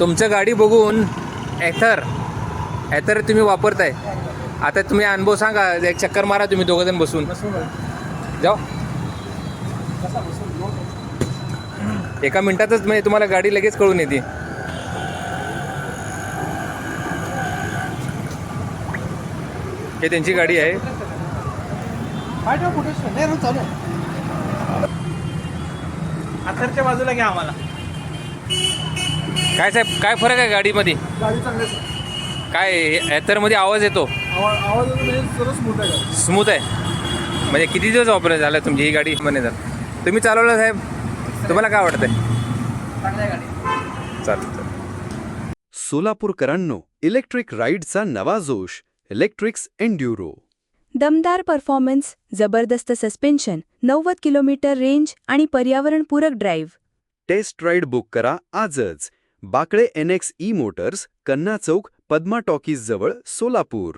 तुमचं गाडी बघून ॲथर तुम्ही वापरताय. आता तुम्ही अनुभव सांगा, एक चक्कर मारा तुम्ही दोघंजण बसून जाओ. एका मिनिटातच म्हणजे तुम्हाला गाडी लगेच कळून येते. हे त्यांची गाडी आहे. अथरच्या बाजूला घ्या आम्हाला. काय साहेब, काय फरक आहे गाडीमध्ये? गाडी चांगली आहे. काय ॲथरमध्ये आवाज येतो? आवाज म्हणजे सर्व स्मूथ आहे गाडी. स्मूथ आहे. म्हणजे किती दिवस वापरायला झालं तुमची ही गाडी म्हणे? तर तुम्ही चालवलं साहेब, तुम्हाला काय वाटतंय? चांगल्या गाडी. चालेल. सोलापूरकरांनो, इलेक्ट्रिक राईडचा नवा जोश, इलेक्ट्रिक्स एन्ड्युरो. दमदार परफॉर्मन्स, जबरदस्त सस्पेन्शन, 90 किलोमीटर रेंज आणि पर्यावरणपूरक ड्राईव्ह. टेस्ट राईड बुक करा आजच. बाकळे NX मोटर्स, कन्ना चौक, पद्मा टॉकीज जवळ, सोलापूर.